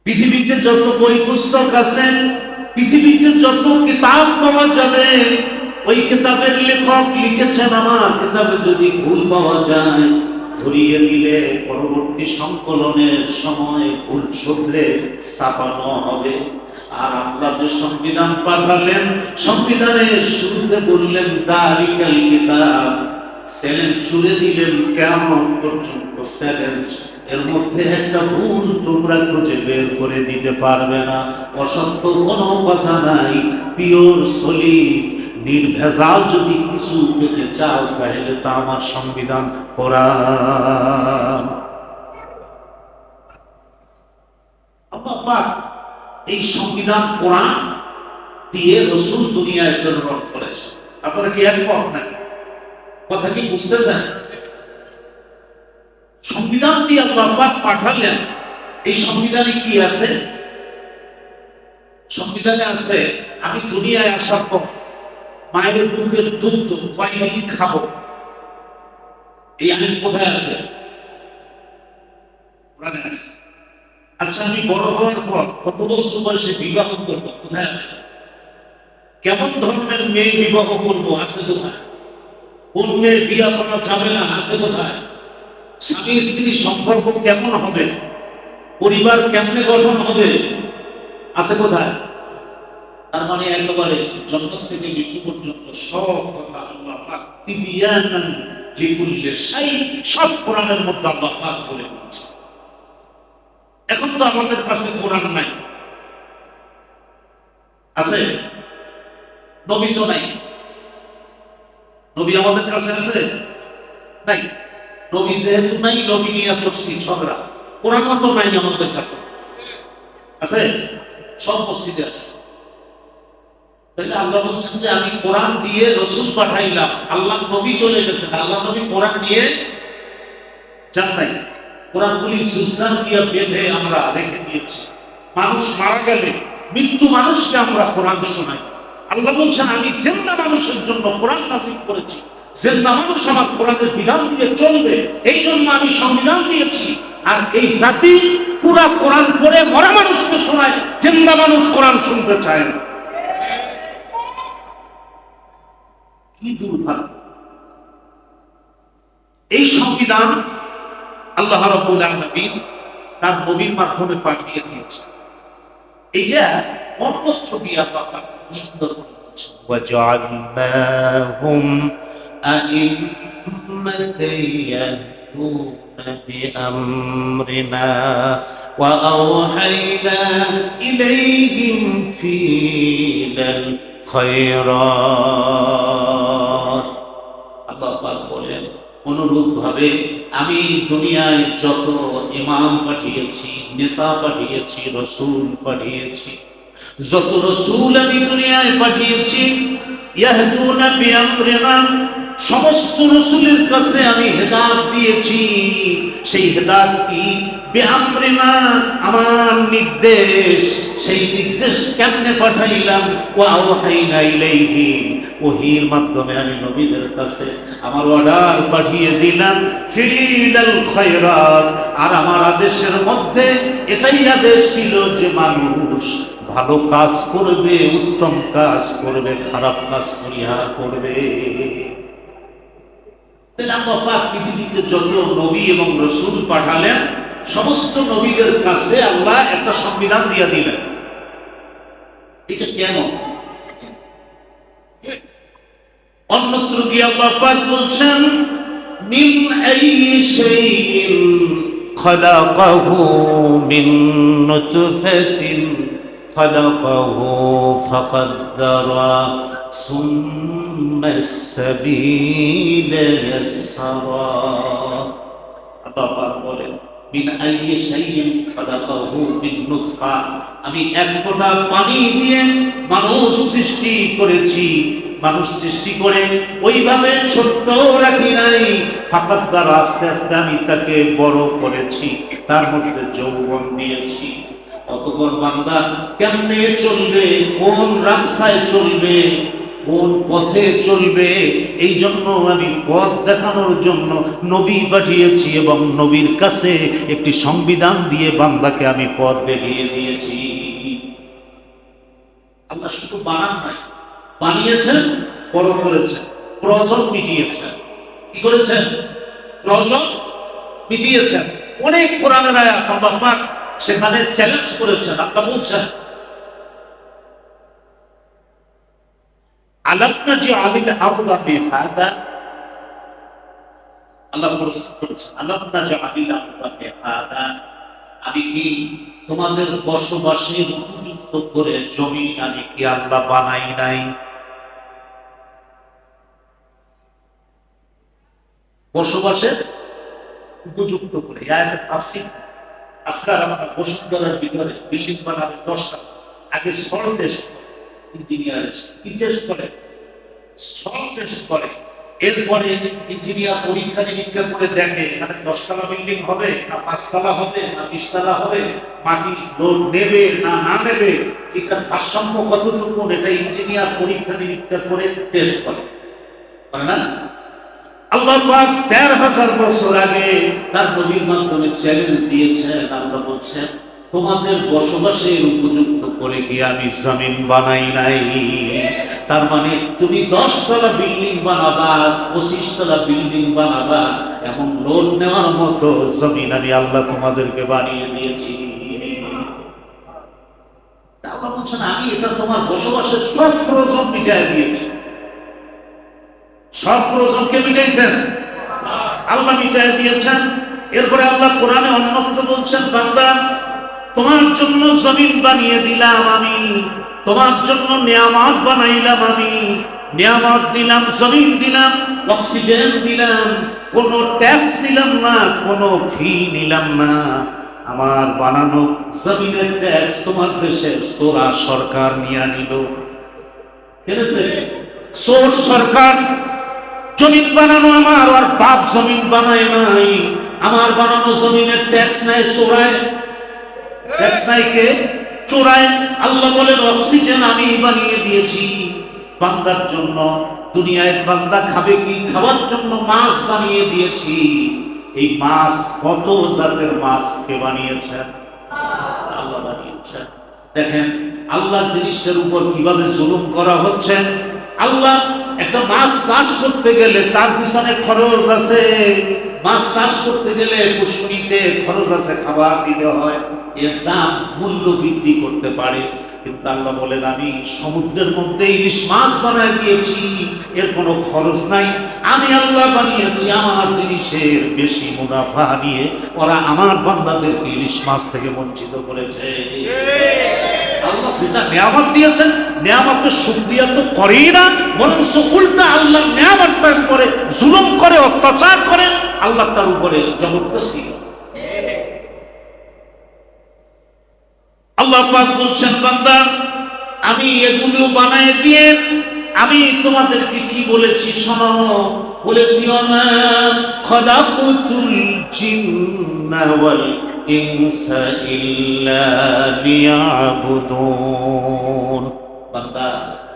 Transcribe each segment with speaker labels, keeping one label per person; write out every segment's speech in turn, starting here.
Speaker 1: পৃথিবীতে যত বই পুস্তক আছে, পৃথিবীতে যত কিতাব পাওয়া যাবে, ওই কিতাবের লেখক লিখেছেন আমার কিতাবে যদি ভুল পাওয়া যায় ধরিয়ে দিলে পরবর্তী সংকলনের সময় ভুল শুধরে ছাপানো হবে। আর আমরা যে সংবিধান পাঠালেন, সংবিধানের শুরুতে বললেন দালিকাল কিতাব, চ্যালেঞ্জ ছুড়ে দিলেন কিয়ামত পর্যন্ত চ্যালেঞ্জ। এর মধ্যে একটা ভুল তোমরা খুঁজে বের করে দিতে পারবে না, অসত্য কোনো কথা নাই, পিওর সলিড নির্ভেজাল যদি কিছু পেতে চাও তাহলে তা আমার সংবিধান কোরআন। আল্লাহ পাক এই সংবিধান কোরআন দিয়ে রাসূল দুনিয়ায় প্রেরণ করেছে। আপনারা কি একমত নাকি? কথা কি বুঝতেছেন? সংবিধান দিয়ে আল্লাহ পাক পাঠালেন। এই সংবিধানে কি আছে? সংবিধানে আছে আমি দুনিয়ায় আসার পর মায়ের দুধের দুধ কয়দিন খাবো। এই আইন কোথায় আছে? কোরআনে আছে। আচ্ছা, আমি বড় হওয়ার পর কত বছর বয়সে বিবাহ করবো, কোথায় আছে? কেমন ধরনের মেয়ে বিবাহ করবো, আছে কোথায়? কোন মেয়ে বিয়ে করা যাবে না, আছে কোথায়? স্বামী স্ত্রী সম্পর্ক কেমন হবে, পরিবার কেমনে গঠন হবে, আছে কোথায়? তার মানে একেবারে জন্ম থেকে মৃত্যু পর্যন্ত সব কথা আল্লাহ পাক তিবিয়ানান লিকুল্লি শাই, সব কোরআনের মধ্যে আল্লাহ পাক বলে দিয়েছেন। এখন তো আমাদের কাছে কোরআন নাই, আছে? নবী তো নাই। নবী আমাদের কাছে আছে? নাই। নবী যেহেতু নাই, নবী নিয়ে করছি ঝগড়া। কোরআন তো নাই আমাদের কাছে, আছে? সব মসজিদে আছে। তাহলে আল্লাহ বলছেন যে আমি কোরআন দিয়ে রাসূল পাঠাইলাম, আল্লাহ নবী চলে গেছেন, আল্লাহ নবী কোরআন নিয়ে যান নাই। কোরআনগুলি সুস্থান দিয়ে বেঁধে আমরা রেখে দিয়েছি। মানুষ মারা গেলে মৃত্যু মানুষকে আমরা কোরআন শোনাই। আল্লাহ বলছেন আমি জিন্দা মানুষের জন্য কোরআন নাযিল করেছি, জিন্দা মানুষ আমার কোরআনের বিধান দিয়ে চলবে, এই জন্য আমি সংবিধান দিয়েছি। আর এই জাতি পুরা কোরআন পড়ে মরা মানুষকে শোনায়, জিন্দা মানুষ কোরআন শুনতে চায় না। কি দুর্ভাগ্য! এই সংবিধান আল্লাহ রাব্বুল আলামিন তার নবীর মাধ্যমে পাঠিয়ে দিয়েছে। এইটা অন্যত্র দিয়ে আল্লাহ পাক সুন্দর করে বলছেন, ওয়াজআলনাহুম আইম্মাতান ইয়াহদুনা বিআমরিনা ওয়া আওহাইনা ইলাইহিম ফিলাল খায়রাত। আল্লাহ পাক বলেন অনুরূপ ভাবে আমি দুনিয়ায় যত ইমাম পাঠিয়েছি, নেতা পাঠিয়েছি, রাসূল পাঠিয়েছি, যত রাসূল আমি দুনিয়ায় পাঠিয়েছি, ইয়াহদুনা বিআমরিনা, সমস্ত রাসূলের কাছে আমি হেদায়েত দিয়েছি। সেই হেদায়েত কি? বিআমরিনা, আমার নির্দেশ। সেই নির্দেশ কেমনে পাঠাইলাম? ওয়া আওহাইনা ইলাইহিম, ওহীর মাধ্যমে আমি নবীদের কাছে আমার অর্ডার পাঠিয়ে দিলাম, ফিলাল খায়রাত। আর আমার আদেশের মধ্যে এটাই আদেশ ছিল যে মানুষ ভালো কাজ করবে, উত্তম কাজ করবে, খারাপ কাজ পরিহার করবে। আল্লাহ পাক পৃথিবীতে যত নবী এবং রাসূল পাঠালেন, সমস্ত নবীদের কাছে আল্লাহ একটা সংবিধান দিয়ে দিলেন। এটা কেন? অন্যত্র গিয়ে আল্লাহ পাক বলছেন, মিন আইয়ি শাইইন খালাকাহু মিন নুতফাতিন খালাকাহু ফাকাদ্দারা সুম্মা আস-সাবিলা ইয়াসসারা। আল্লাহ পাক বলেন, মিন আইয়ি শাইইন খালাকাহু মিন নুতফা, আমি এক ফোঁটা পানি দিয়ে মানুষ সৃষ্টি করেছি। মানুষ সৃষ্টি করে ওইভাবে ছোট্ট রাখি নাই, ফাকাদ্দার, আস্তে আস্তে আমি তাকে বড় করেছি, তার মধ্যে যৌবন দিয়েছি। অতঃপর বান্দা কেমনে চলবে, কোন রাস্তায় চলবে, কোন পথে চলবে, এই জন্য আমি পথ দেখানোর জন্য নবী পাঠিয়েছি এবং নবীর কাছে একটি সংবিধান দিয়ে বান্দাকে আমি পথ দেখিয়ে দিয়েছি। আল্লাহ শুধু বানান নাই, বানিয়েছেন, বড় করেছেন, প্রয়োজন মিটিয়েছেন। কি করেছেন? প্রয়োজন মিটিয়েছেন। অনেক কোরআনের আয়াত আল্লাহ পাক সেখানে চ্যালেঞ্জ করেছেন। আল্লাহ বলছেন আলাম নাজআলিল আরদা মিহাদা, আল্লাহ প্রশ্ন করেছেন আলাম নাজআলিল আরদা মিহাদা, আমি কি তোমাদের বসবাসের উপযুক্ত করে জমি আমি কি আল্লাহ বানাই নাই? বসবাসের উপযুক্ত করে আয়াতের তাফসীর। আজকাল আমরা বসুন্ধরার ভিতরে বিল্ডিং বানাবে 10টা, আগে সল টেস্ট করে, ইঞ্জিনিয়ার কি টেস্ট করে? সল টেস্ট করে। এরপরে ইঞ্জিনিয়ার পরীক্ষা নিরীক্ষা করে দেখে এখানে 10তলা বিল্ডিং হবে না 5তলা হবে না 20তলা হবে, মাটি লোড নেবে না না নেবে, এটা ভারসাম্য কতটুকু, এটা ইঞ্জিনিয়ার পরীক্ষা নিরীক্ষা করে টেস্ট করে না? আল্লাহ পাক ১৩,০০০ বছর আগে তার নবীর মাধ্যমে চ্যালেঞ্জ দিয়েছেন। আল্লাহ বলছেন তোমাদের বসবাসের উপযুক্ত করে কি আমি জমিন বানাই নাই? তার মানে তুমি 10তলা বিল্ডিং বানাবা, 25তলা বিল্ডিং বানাবা, এমন লোড নেওয়ার মতো জমিন আমি আল্লাহ তোমাদেরকে বানিয়ে দিয়েছি। আল্লাহ বলছেন আমি এটা তোমার বসবাসের সব প্রয়োজন মিটাই দিয়েছি। সব প্রয়োজনকে মিটাইছেন আল্লাহ, মিটাই দিয়েছেন। এরপরে আল্লাহ কোরআনে অন্যত্র বলছেন বান্দা তোমার জন্য জমিন বানিয়ে দিলাম আমি, তোমার জন্য নিয়ামত বানাইলাম আমি, নিয়ামত দিলাম, জমিন দিলাম, অক্সিজেন দিলাম, কোনো ট্যাক্স নিলাম না, কোনো ফি নিলাম না। আমার বানানো জমিনের ট্যাক্স তোমার দেশের সোরা সরকার নিয়ে নিল। কেনেছে সোর সরকার। জমিন বানানো আমার, আর বাপ জমিন বানায় নাই। আমার বানানো জমিনের ট্যাক্স নাই চোরায়, ট্যাক্স নাই কে? চোরায়। আল্লাহ বলেন অক্সিজেন আমি বানিয়ে দিয়েছি বান্দার জন্য। দুনিয়ায় বান্দা খাবে কি, খাওয়ার জন্য মাছ বানিয়ে দিয়েছি। এই মাছ কত জাতের মাছ কে বানিয়েছেন? আল্লাহ বানিয়েছেন। দেখেন আল্লাহ জিনিসটার উপর কিভাবে জুলুম করা হচ্ছে। আল্লাহ একটা মাছ চাষ করতে গেলে তার পিছনে খরচ আছে, মাছ চাষ করতে গেলে পুষ্করিতে খরচ আছে, খাবার দিতে হয়, এর দাম মূল্য বৃদ্ধি করতে পারে। কিন্তু আল্লাহ বলেন আমি সমুদ্রের মধ্যে ইলিশ মাছ বানিয়ে দিয়েছি, এর কোনো খরচ নাই, আমি আল্লাহ বানিয়েছি। আমার জিনিসের বেশি মুনাফা নিয়ে ওরা আমার বান্দাদেরকে ইলিশ মাছ থেকে বঞ্চিত করেছে। আল্লাহ যেটা নিয়ামত দিয়েছেন, নিয়ামতের শুকরিয়া তো করেই না, বরং উল্টা আল্লাহ নিয়ামতটার উপরে জুলুম করে, অত্যাচার করে, আল্লাহটার উপরে জবরদস্তি। আল্লাহ পাক বলছেন বান্দা আমি এগুলো বানায় দিয়ে আমি তোমাদেরকে কি বলেছি শোনো। বলেছি ওমা খালাকুতুল জিন্না ওয়াল ইনসা ইল্লা লিয়াবুদুন। বান্দা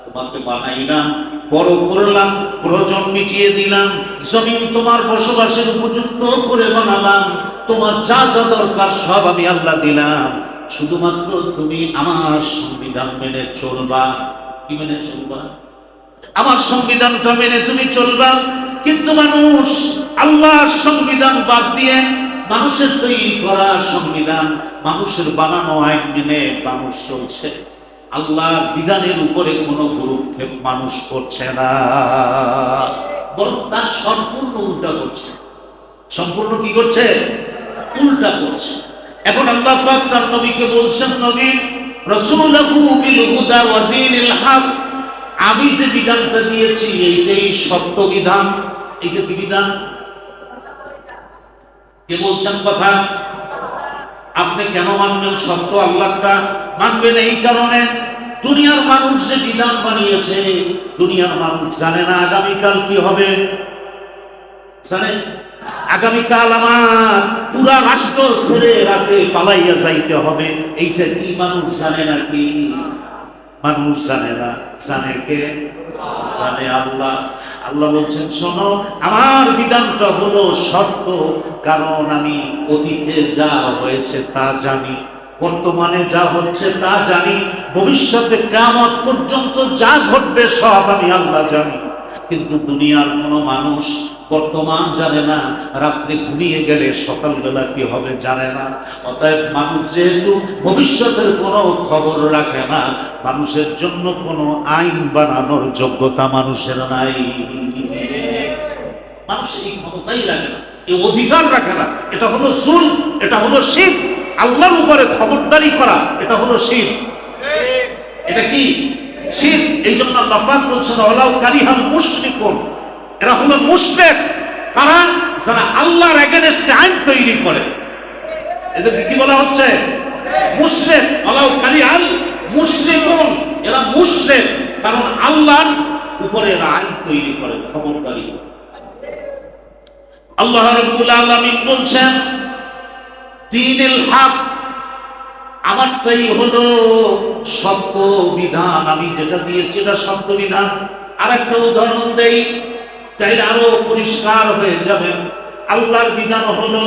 Speaker 1: তোমাকে বানাইলাম, বড় করলাম, প্রয়োজন মিটিয়ে দিলাম, জমিন তোমার বসবাসের উপযুক্ত করে বানালাম, তোমার যা যা দরকার সব আমি আল্লাহ দিলাম, শুধুমাত্র তুমি আমার সংবিধান মেনে চলবা। কি মেনে চলবা? আমার সংবিধানটা মেনে তুমি চলবা। কিন্তু মানুষ আল্লাহর সংবিধান বাদ দিয়ে মানুষের তৈরি করা সংবিধান, মানুষের বানানো আইন মেনে মানুষ চলছে। আল্লাহর বিধানের উপরে কোনো গুরুক্ষেপ মানুষ করছে না, বরং তার সম্পূর্ণ উল্টা করছে। সম্পূর্ণ কি করছে? উল্টা করছে। এখন আল্লাহ পাক তার নবীকে বলছেন নবী রাসূলুহু বিল হুদা ওয়া দীনিল হক, আমি যে বিধানটা দিয়েছি এইটাই সত্য বিধান। এইটা কি বিধান? কে বলছেন কথা? আপনি কেন মানবেন সত্য আল্লাহটা? মানবেন এই কারণে দুনিয়ার মানুষ যে বিধান বানিয়েছে, দুনিয়ার মানুষ জানে না আগামীকাল কি হবে। জানে আগামীকাল আমার পুরা রাষ্ট্র ছেড়ে রাতে পালাইয়া যাইতে হবে, এইটা কি মানুষ জানে নাকি? মানুষ জানে না। জানে কে? জানে আল্লাহ। আল্লাহ বলছেন শোনো, আমার বিধানটা হলো সত্য, কারণ আমি অতীতে যা হয়েছে তা জানি, বর্তমানে যা হচ্ছে তা জানি, ভবিষ্যতে কিয়ামত পর্যন্ত যা ঘটবে সব আমি আল্লাহ জানি। কিন্তু দুনিয়ার কোনো মানুষ বর্তমান জানে না, রাত্রে ঘুমিয়ে গেলে সকালবেলা কি হবে জানে না। অতএব মানুষ যেহেতু ভবিষ্যতের কোনো খবর রাখে না, মানুষের জন্য কোনো আইন বানানোর যোগ্যতা মানুষের নাই। মানুষ এই ক্ষমতাই রাখে না, এই অধিকার রাখে না। এটা হলো জুলম, এটা হলো শিরক। আল্লাহর উপরে খবরদারি করা এটা হলো শিরক। এটা কি শিরক? এই জন্য আল্লাহ পাক বলছেন ওয়ালাউ কারিহাল মুশরিকুন, এরা হলো মুশরিক। কারণ যারা আল্লাহর এগেইনস্টে আইন তৈরি করে, এদেরকে কি বলা হচ্ছে? মুশরিক। ওয়ালাউ কারিহাল মুশরিকুন, এরা মুশরিক, কারণ আল্লাহর উপরে এরা আইন তৈরি করে, খবরদারি করে। আল্লাহ রাব্বুল আলামিন বলছেন দীনুল হক, আমারটাই হলো সত্য বিধান, আমি যেটা দিয়েছি এটা সত্য বিধান। আর একটা উদাহরণ দেই, তাইলে আরো পরিষ্কার হয়ে যাবে। আল্লাহর বিধান হলো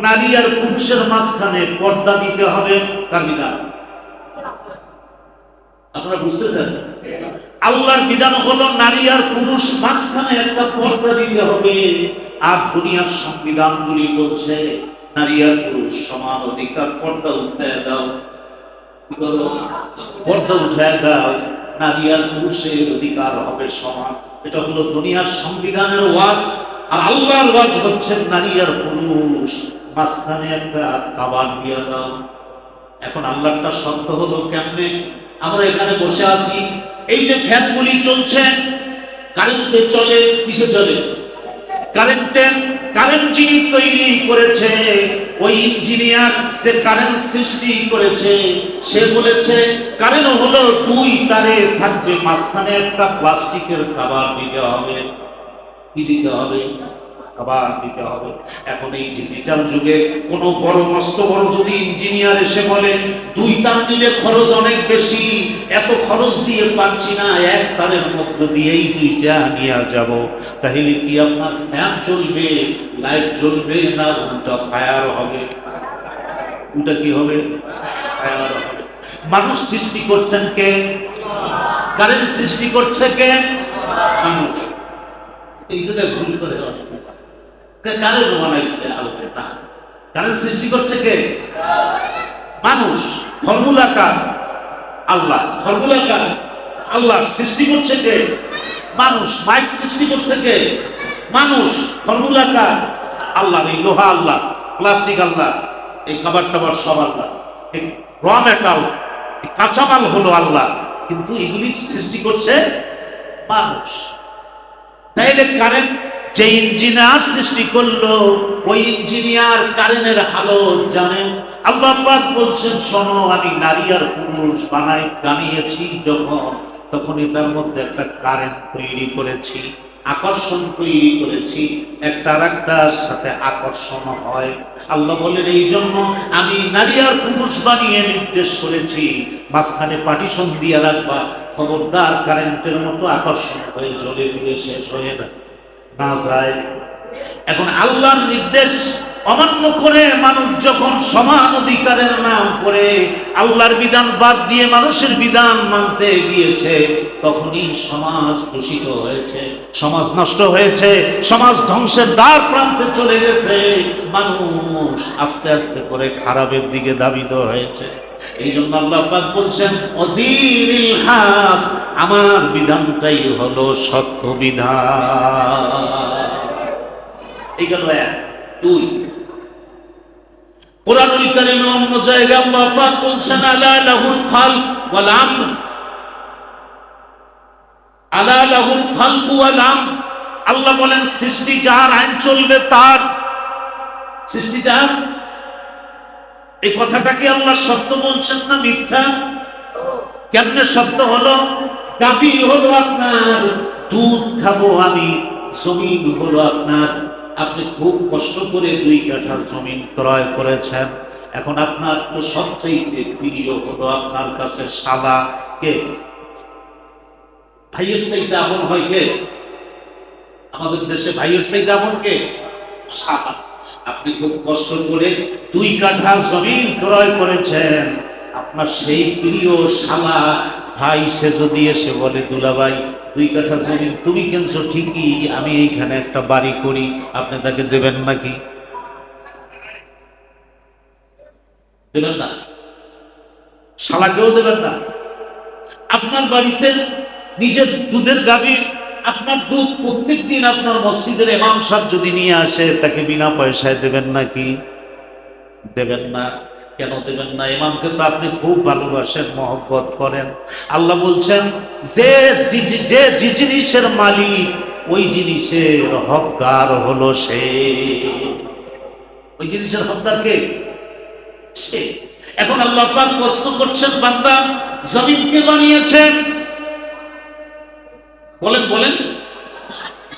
Speaker 1: নারী আর পুরুষের মাঝখানে পর্দা দিতে হবে। তার বিধান আপনারা বুঝতেছেন? আল্লাহর বিধান হলো নারী আর পুরুষ মাঝখানে একটা পর্দা দিতে হবে। আর দুনিয়ার সংবিধানগুলি বলছে নারী আর পুরুষ সমান অধিকার, পর্দা উঠায় দাও, পর্দা উঠায় দাও, নারী আর পুরুষের অধিকার হবে সমান। এটা হলো দুনিয়ার সংবিধানের ওয়াজ। আর আল্লাহর ওয়াজ হচ্ছে নারী আর পুরুষ মাঝখানে একটা কাবার দিয়ে দাও। এখন আল্লাহটা সত্য হলো কেমনে? আমরা এখানে বসে আছি, এই যে ফ্যানগুলি চলছে কারেন্টে চলে, কিসে চলে? কারেন্টে। কারেন্ট যিনি তৈরি করেছে, ওই ইঞ্জিনিয়ার, সে কারেন্ট সৃষ্টি করেছে, সে বলেছে কারেন্ট হলো দুই তারে থাকবে, মাঝখানে একটা প্লাস্টিকের কভার দিতে হবে। কি দিতে হবে? কভার দিতে হবে। এখন এই ডিজিটাল যুগে কোনো বড় মস্ত বড় যদি ইঞ্জিনিয়ার এসে বলে দুই তার নিলে খরচ অনেক বেশি, এত খরচ দিয়ে পাচ্ছি না, এক তারের মধ্য দিয়েই দুইটা নিয়ে যাব, তাহলে কি আপনার ফ্যান চলবে, লাইট জ্বলবে, না উল্টা ফায়ার হবে? উল্টা কি হবে? ফায়ার হবে। মানুষ সৃষ্টি করছেন কে? কারেন্ট সৃষ্টি করছে কে? মানুষ। এই যে ভুল করে কারেন্ট বানাইছে আলোকে, না, কারেন্ট সৃষ্টি করছে কে? মানুষ। ফর্মুলা কার? আল্লাহ। ফর্মুলা কার? আল্লাহ। সৃষ্টি করছে কে? মানুষ। মাইক সৃষ্টি করছে কে? মানুষ। ফর্মুলা কার? আল্লাহ। এই লোহা আল্লাহ, প্লাস্টিক আল্লাহ, এই খাবার টাবার সব আল্লাহ, এই র মেটাল, এই কাঁচামাল হলো আল্লাহ, কিন্তু এগুলি সৃষ্টি করছে মানুষ। তাইলে কারেন্ট যে ইঞ্জিনিয়ার সৃষ্টি করলো, ওই ইঞ্জিনিয়ার কারেন্টের হালত জানেন। আল্লাহ পাক বলছেন শোনো, আমি নারী আর পুরুষ বানিয়েছি যখন, তখন এটার মধ্যে একটা কারেন্ট তৈরি করেছি, আকর্ষণ তৈরি করেছি, একটা আর একটার সাথে আকর্ষণ হয়। আল্লাহ বলেন এই জন্য আমি নারী আর পুরুষ বানিয়ে নির্দেশ করেছি, মাঝখানে পার্টিশন দিয়ে রাখবা, খবরদার কারেন্টের মতো আকর্ষণ হয়ে জ্বলে পুড়ে শেষ হয়ে না যায়। এখন আল্লাহর নির্দেশ অমান্য করে মানুষ যখন সমান অধিকারের নাম করে আল্লাহর বিধান বাদ দিয়ে মানুষের বিধান মানতে গিয়েছে, তখনই সমাজ দূষিত হয়েছে, সমাজ নষ্ট হয়েছে, সমাজ ধ্বংসের দ্বার প্রান্তে চলে গেছে, মানুষ আস্তে আস্তে করে খারাপের দিকে ধাবিত হয়েছে। এই জন্য আল্লাহ পাক বলছেন অদীনিল হক, আমার বিধানটাই হলো সত্য বিধান। এই গেল এক। দুই, কোরআনুল কারীমে অন্য জায়গায় আল্লাহ পাক বলছেন আলা লাহুল খালক ওয়াল আমর, আলা লাহুল খালক ওয়াল আমর। আল্লাহ বলেন সৃষ্টি যার, আইন চলবে তার। সৃষ্টি যার। এই কথাটা কি আল্লাহ সত্য বলছেন না মিথ্যা? কেমনে সত্য হলো? গাভী হলো আপনার, দুধ খাবো আমি, জমিন হলো আপনার, আপনি খুব কষ্ট করে 2 কাঠা জমিন ক্রয় করেছেন, এখন আপনার তো সবচেয়ে প্রিয় হলো আপনার কাছে শালা কে? ভাইয়ের চাইতে আপন হয় কে? আমাদের দেশে ভাইয়ের চাইতে আপন কে? শালা। আপনি খুব কষ্ট করে 2 কাঠা জমি ক্রয় করেছেন, আপনার সেই প্রিয় শালা ভাই সে যদি এসে বলে দুলাভাই 2 কাঠা জমি তুমি কিনছো ঠিকই, আমি এইখানে একটা বাড়ি করি, আপনি তাকে দেবেন নাকি? দেবেন না। শালাকেও দেবেন না। আপনার বাড়িতে নিজের দুধের গাভী, আপনার দুধ প্রত্যেক দিন আপনার মসজিদের ইমাম সাহেব যদি নিয়ে আসে, তাকে বিনা পয়সায় দেবেন নাকি? দেবেন না। কেন দেবেন না? ইমামকে তো আপনি খুব ভালোবাসেন, মহব্বত করেন। আল্লাহ বলছেন যে যে জিনিসের মালিক ওই জিনিসের হকদার হলো সে। ওই জিনিসের হকদার কে? সে। এখন আল্লাহ পাক প্রশ্ন করছেন, বান্দা জমিনকে বানিয়েছেন, বলেন বলেন,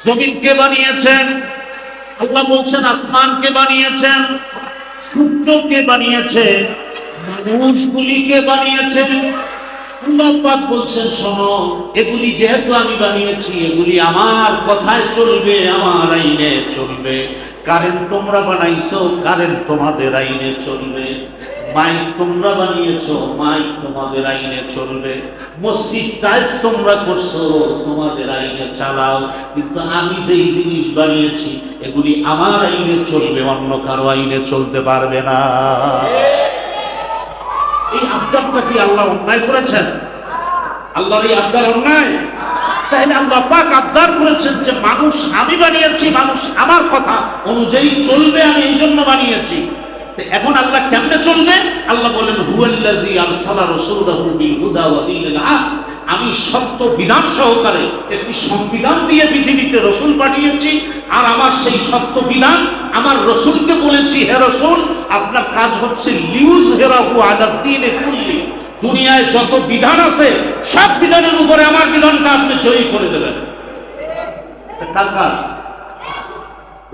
Speaker 1: জমিনকে বানিয়েছেন। আল্লাহ বলছেন আসমানকে বানিয়েছেন, সূর্যকে বানিয়েছেন, মানুষগুলিকে বানিয়েছেন। আল্লাহ পাক বলছেন শোনো, এগুলি যেহেতু আমি বানিয়েছি, এগুলি আমার কথায় চলবে, আমার আইনে চলবে। কারেন্ট তোমরা বানাইছো, কারেন্ট তোমাদের আইনে চলবে। মাইক তোমরা বানিয়েছো, মাইক তোমাদের আইনে চলবে। মসজিদ টাইলস তোমরা করছো, তোমাদের আইনে চালাও। কিন্তু আমি যেই জিনিস বানিয়েছি এগুলি আমার আইনে চলবে, অন্য কারো আইনে চলতে পারবে না। এই আবদারটা কি আল্লাহ অন্যায় করেছেন? আল্লাহর এই আবদার অন্যায়? তাইলে আল্লাহ পাক আবদার করেছেন যে মানুষ আমি বানিয়েছি, মানুষ আমার কথা অনুযায়ী চলবে, আমি এই জন্য বানিয়েছি। এখন আল্লাহ কেমনে চলবে? আল্লাহ বলেন হুয়াল্লাযী আরসালা রাসূলাহু বিল হুদা ওয়া দীনিল হক। আমি সত্য বিধান সহকারে একটি সংবিধান দিয়ে পৃথিবীতে রাসূল পাঠিয়েছি। আর আমার সেই সত্য বিধান আমার রাসূলকে বলেছি, হে রাসূল আপনার কাজ হচ্ছে লিউযহিরাহু আলা দ্বীনি কুল্লি। দুনিয়ায় যত বিধান আছে সব বিধানের উপরে আমার বিধানটা আপনি জয়ী করে দেবেন। কার কাজ?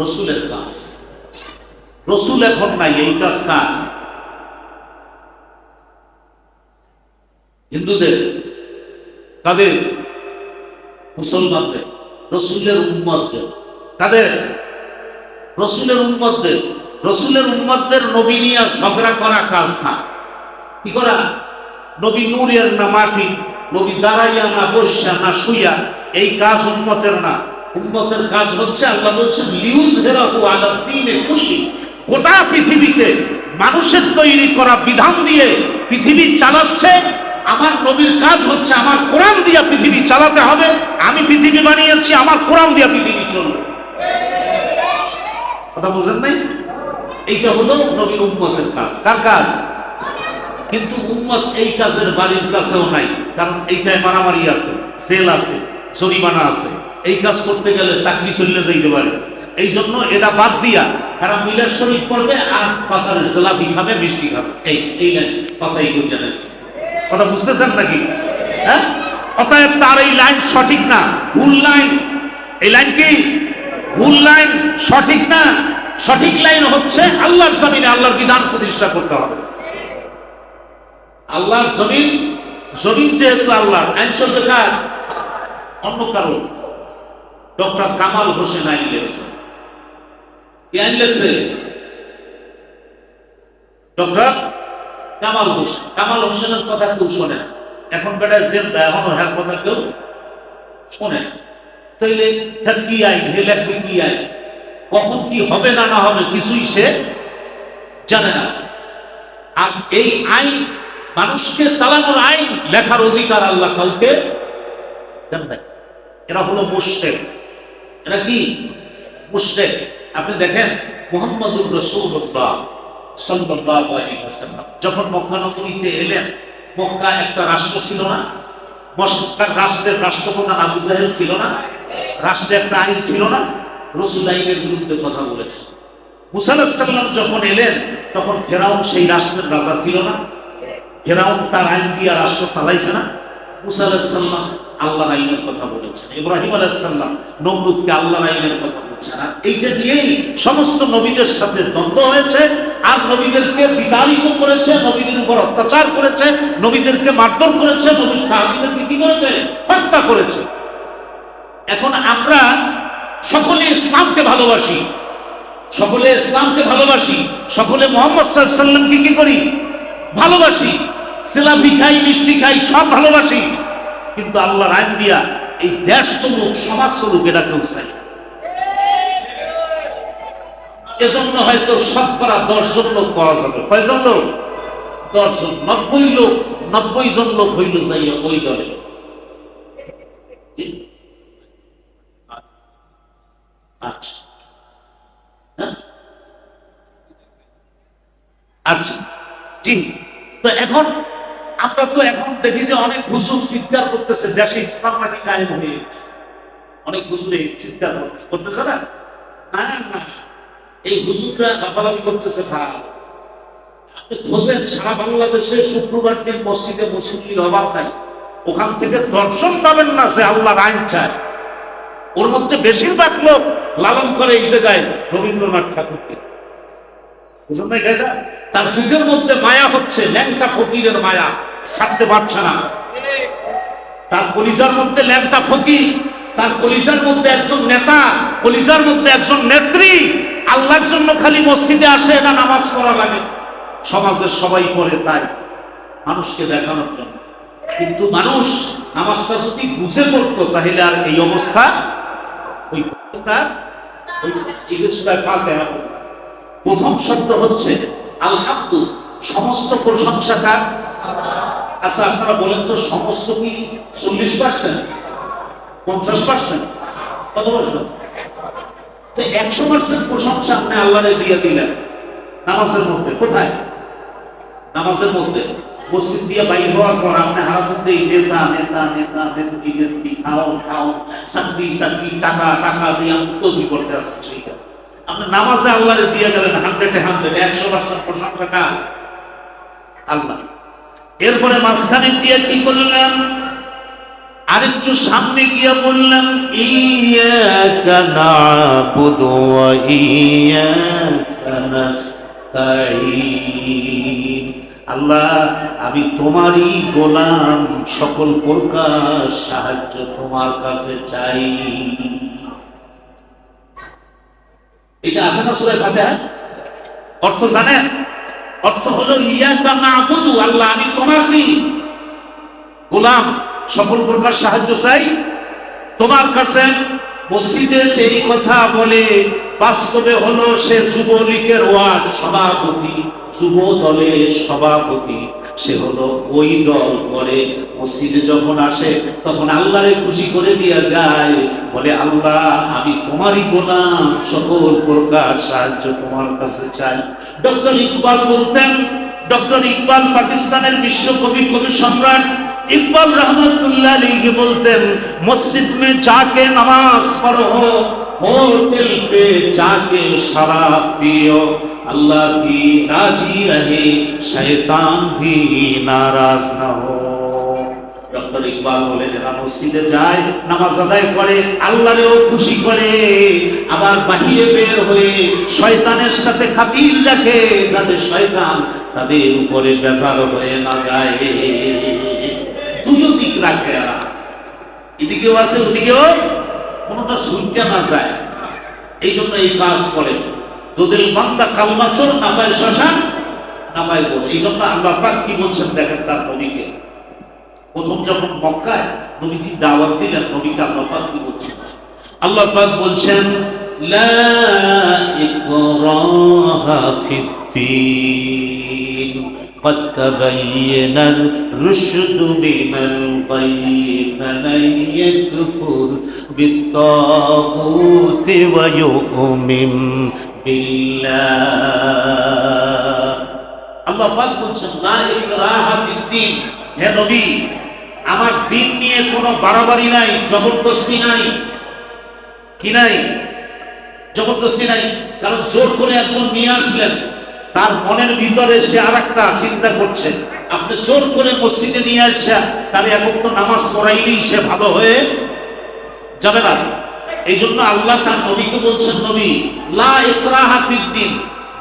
Speaker 1: রাসূলের কাজ। রাসূল এখন নাই, এই কাজ কার? হিন্দুদের। কাদের? মুসলমানদের। রাসূলের উম্মতদের। কাদের? রাসূলের উম্মতদের। রাসূলের উম্মতদের নবী নিয়ে ঝগড়া করা কাজ না। কি করা? নবী নূরের না মাটি, নবী দাঁড়াইয়া না বসা না শুইয়া, এই কাজ উম্মতের না। উম্মতের কাজ হচ্ছে আল্লাহ বলছেন লিউযহিরাহু আলা দ্বীনি কুল্লি। গোটা পৃথিবীতে মানুষের তৈরি করা বিধান দিয়ে পৃথিবী চালাচ্ছে। আমার নবীর কাজ হচ্ছে আমার কোরআন দিয়ে পৃথিবী চালাতে হবে। আমি পৃথিবী বানিয়েছি, আমার কোরআন দিয়ে পৃথিবী চলবে। কথা বুঝেন নাই? এইটা হলো নবীর উম্মতের কাজ। কার কাজ? কিন্তু উম্মত এই কাজের বাড়ির কাছেও নাই, কারণ এইটায় মারামারি আছে, জেল আছে, জরিমানা আছে। এই কাজ করতে গেলে চাকরি চলে যাইতে পারে। এই জন্য এটা বাদ দিয়া তারা মিলাদ শরীফ পড়বে আর পাশারের জেলাপি খাবে, মিষ্টি খাবে। এই লাইন পাশাই করে জানাইছে। কথা বুঝতেছেন নাকি? হ্যাঁ, অতএব তার এই লাইন সঠিক না, ভুল লাইন। এই লাইন কি? ভুল লাইন, সঠিক না। সঠিক লাইন হচ্ছে আল্লাহর জমিনে আল্লাহর বিধান প্রতিষ্ঠা করতে হবে। আল্লাহর জমিন, জমিন যেহেতু আল্লাহর, আইন চলবে কার? অন্য কারো। ডক্টর কামাল হোসেন আইন লেখছে। কি আইন লেখছে? ডক্টর কামাল হোসেন। কামাল হোসেনের কথা কেউ শোনে না। এখন বেটায় জেলদা, এখনো হ্যার কথা কেউ শোনে না। তাইলে হ্যাঁ কি আইন, হে লেখবে কি আইন, কখন কি হবে না না হবে কিছুই সে জানে না। আর এই আইন, মানুষকে চালানোর আইন লেখার অধিকার আল্লাহ কাউকে দেন নাই। এরা হলো মুশরিক। এরা কি? মুশরিক। আপনি দেখেন মুহাম্মদুর রাসূলুল্লাহ সাল্লাল্লাহু আলাইহি ওয়াসাল্লাম যখন মক্কা নগরীতে এলেন, মক্কা একটা রাষ্ট্র ছিল না? মক্কার রাষ্ট্রের রাষ্ট্রপ্রধান আবু জাহেল ছিল না? রাষ্ট্রে একটা আইন ছিল না? রাসূল আইনের বিরুদ্ধে কথা বলেছে। মুসা আলাইহিস সালাম যখন এলেন তখন ফেরাউন সেই রাষ্ট্রের রাজা ছিল না? ফেরাউন তার আইন দিয়ে রাষ্ট্র চালাইছে না? মুসা আলাইহিস সালাম আল্লাহর আইনের কথা বলেছেন। ইব্রাহিম আলাইহিস সালাম নমরুদকে আল্লাহর আইনের কথা বলছেন। আর এইটা নিয়েই সমস্ত নবীদের সাথে দ্বন্দ্ব হয়েছে। আর নবীদেরকে বিতাড়িত করেছে, নবীদের উপর অত্যাচার করেছে, নবীদেরকে মারধর করেছে, নবীর সাহাবীদেরকে কি করেছে? হত্যা করেছে। এখন আমরা সকলে ইসলামকে ভালোবাসি, সকলে ইসলামকে ভালোবাসি, সকলে মুহাম্মদ সাল্লাল্লাহু আলাইহি ওয়াসাল্লামকে কি করি? ভালোবাসি। জিলাপি খাই, মিষ্টি খাই, সব ভালোবাসি। কিন্তু আল্লাহর আইন দিয়া এই দেশ চলুক, সমাজ চলুক, এটা কেউ চাই না। এজন্য হয়তো শতকরা 10 জন লোক পাওয়া যাবে। কয়জন লোক? 10 জন। 90 জন লোক হইল যাইয়া ওই দলে। আচ্ছা, আচ্ছা, জি। তো এখন আমরা তো এখন দেখি যে অনেক হুজুর চিৎকার করতেছে দেশে ইসলাম নাকি কায়েম হয়ে গেছে। অনেক হুজুর এই চিৎকার করতেছে না? না না, এই হুজুররা লাফালাফি করতেছে। আপনি খোঁজেন সারা বাংলাদেশে শুক্রবার দিন মসজিদে মুসল্লির অভাব নাই। ওখান থেকে দর্শন পাবেন না যে আল্লাহর আইন চায়। ওর মধ্যে বেশিরভাগ লোক লালন করে এই জায়গায় রবীন্দ্রনাথ ঠাকুরকে। বুঝলেন না? এটা তার বুকের মধ্যে মায়া হচ্ছে, ল্যাংটা ফকিরের মায়া, ছাড়তে পারছে না। তার কলিজার মধ্যে ল্যাংটা ফকির, তার কলিজার মধ্যে একজন নেতা, কলিজার মধ্যে একজন নেত্রী। আল্লাহর জন্য খালি মসজিদে আসে, না নামাজ পড়া লাগে। সমাজের সবাই পড়ে তাই, মানুষকে দেখানোর জন্য। কিন্তু মানুষ নামাজটা যদি বুঝে পড়তো তাহলে আর এই অবস্থা, ওই অবস্থা, এই যে সূরা ফাতিহা প্রথম শব্দ হচ্ছে আলহামদু, সমস্ত প্রশংসা কার? আচ্ছা আপনারা বলেন তো, সমস্ত কি 40%, 50%, কত পার্সেন্ট? তো 100% প্রশংসা আপনি আল্লাহরে দিয়ে দিলেন নামাজের মধ্যে। কোথায়? নামাজের মধ্যে। মসজিদ দিয়ে বাইর হওয়ার পর আপনি হারাতেন দিয়ে নেতা নেতা নেতা নেত্রী নেত্রী, খাও খাও, চাকরি চাকরি, টাকা টাকা দিয়ে আমি তসবিহ করতে আসছেন। সেইটা আপনি নামাজে আল্লাহরে দিয়ে গেলেন 100 100% প্রশংসা কার? আল্লাহ। এরপরে মাঝখানে দিয়ে কি করলেন? আরেকটু সামনে গিয়ে বললেন ইয়াকা না'বুদু ওয়া ইয়াকা নাস্তাঈন। আল্লাহ, আমি তোমারই গোলাম, সকল প্রকার সাহায্য তোমার কাছে চাই। এটা আছে না সূরা ফাতিহা? অর্থ জানেন? অর্থ হলো ইয়াকা না'বুদু, আল্লাহ আমি তোমারই গোলাম, সকল প্রকার সাহায্য চাই তোমার কাছে। মসজিদে সেই কথা বলে, বাস্তবে হলো সে যুবলীগের ওয়ার্ড সভাপতি, যুব দলের সভাপতি। সে হলো ওই দল করে মসজিদে যখন আসে তখন আল্লাহরে খুশি করে দিয়া যায়, বলে আল্লাহ আমি তোমারই গোলাম, সকল প্রকার সাহায্য তোমার কাছে চাই। ডক্টর ইকবাল বলতেন, ডক্টর ইকবাল পাকিস্তানের বিশ্বকবি, কবি সম্রাট इकबाल रहमतुल्लाह अलैहि बोलते हैं, मस्जिद में जाके नमाज पढ़ो, होटल पे जाके शराब पियो, अल्लाह भी राजी रहे, शैतान भी नाराज ना हो। ডক্টর ইকবাল বলে যারা মসজিদে যায়, নামাজ আদায় করে, আল্লাহরেও খুশি করে, আবার বাহিরে বের হয়ে শয়তানের সাথে খাতির রাখে, যাতে শয়তান তাদের উপরে বেজার হয়ে না যায়। দুটো দিক রাখে, এদিকেও আছে ওদিকেও, কোনোটা ছুটে না যায়। এই জন্য এই কাজ করে। দুদিল বান্দা কালমা চোর না পায় শ্মশান, না পায় বলে। এই জন্য আল্লাহ পাক কি বলছেন দেখেন তার নবীকে। প্রথম যখন মক্কায় নবীজি দাওয়াত দিলেন, নবীকে আল্লাহ পাক কি বলছেন? আল্লাহ পাক বলছেন লা ইকরাহা ফিদ্দীন قد تبين الرشد من الغي فمن يكفر بالطاغوت ويؤمن بالله। আল্লাহ পাক বলছেন লা ইকরাহা ফিদ্দীন, হে নবী আমার দিন নিয়ে কোনো বাড়াবাড়ি নাই, জবরদস্তি নাই। কি নাই? জবরদস্তি নাই। কারণ জোর করে একজন নিয়ে আসলেন, তার মনের ভিতরে সে আরেকটা চিন্তা করছে। আপনি জোর করে মসজিদে নিয়ে আসা, তার এখন তো নামাজ পড়াইলেই সে ভালো হয়ে যাবে না। এই জন্য আল্লাহ তার নবীকে বলছেন, নবী লা ইকরাহা ফিদ্দীন,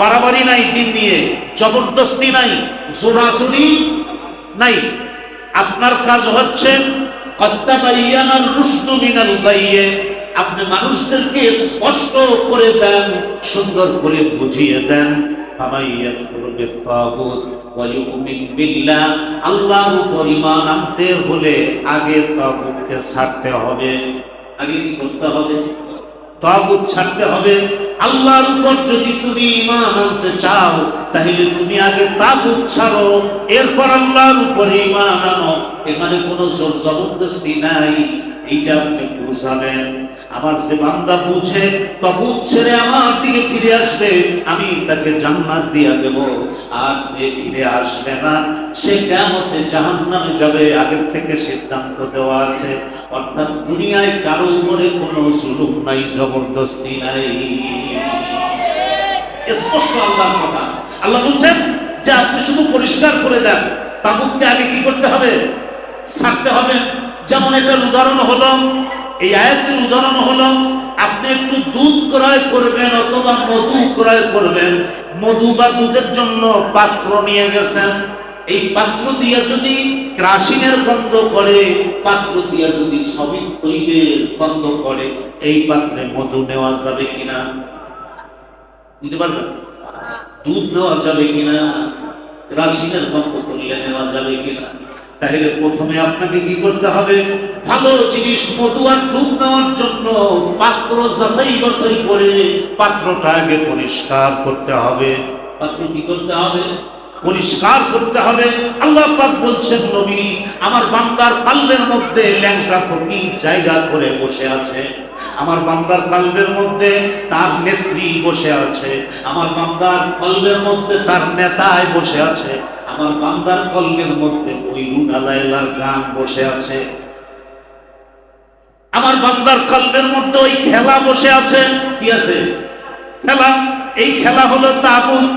Speaker 1: বাড়াবাড়ি নাই, দিন নিয়ে জবরদস্তি নাই, জোরাজুরি নাই। আপনার কাজ হচ্ছে কত্তাবাইয়ানার রুশদু মিনাল গাইয়ে, আপনি মানুষদেরকে স্পষ্ট করে দেন, সুন্দর করে বুঝিয়ে দেন। আল্লাহর উপর ঈমান আনতে হলে আগে তাগুতকে ছাড়তে হবে। আগে কি করতে হবে? তাগুত ছাড়তে হবে। আল্লাহর উপর যদি তুমি ঈমান আনতে চাও, তাহলে তুমি আগে তাগুত ছাড়ো, এরপর আল্লাহর উপর ঈমান আনো। এখানে কোনো জোর জবরদস্তি নাই, এইটা আপনি বুঝাবেন। আমার যে বান্দা বুঝে তাগুত ছেড়ে আমার দিকে ফিরে আসবে, আমি তাকে জান্নাত দিয়ে দেব। আর যে ফিরে আসবে না, সে কিয়ামতে জাহান্নামে যাবে। আগের থেকে সিদ্ধান্ত দেওয়া আছে। অর্থাৎ দুনিয়ায় কারো উপরে কোনো জুলুম নাই, জবরদস্তি নাই। স্পষ্ট আল্লাহর কথা। আল্লাহ বলছেন যে আপনি শুধু পরিষ্কার করে দেন, তাগুতকে আগে কি করতে হবে? ছাড়তে হবে। যেমন এটার উদাহরণ হলো, এই আয়াতের উদাহরণ হলো, আপনি একটু দুধ ক্রয় করবেন অথবা মধু ক্রয় করবেন। মধু বা দুধের জন্য পাত্র নিয়ে গেছেন। এই পাত্র দিয়ে যদি কেরাসিনের গন্ধ করে, পাত্র দিয়ে যদি সবিন তৈলের গন্ধ করে, এই পাত্রে মধু নেওয়া যাবে কিনা? বুঝতে পারবেন? দুধ নেওয়া যাবে কিনা? কেরাসিনের গন্ধ করলে নেওয়া যাবে কিনা? তাহলে প্রথমে আপনাকে কি করতে হবে? ভালো জিনিস মধু আর দুধ নেওয়ার জন্য পাত্র যাচাই বাছাই করে পাত্রটা আগে পরিষ্কার করতে হবে। পাত্র কি করতে হবে? পরিষ্কার করতে হবে। আল্লাহ পাক বলছেন, নবী আমার বান্দার কলবের মধ্যে ল্যাংটা ফকির জায়গা করে বসে আছে। আমার বান্দার কলবের মধ্যে তার নেত্রী বসে আছে। আমার বান্দার কলবের মধ্যে তার নেতায় বসে আছে। আমার বান্দার কলবের মধ্যে ওই রুনা লায়লার গান বসে আছে। আমার বান্দার কলবের মধ্যে ওই খেলা বসে আছে। কি আছে? খেলা। এই খেলা হলো তাগুত।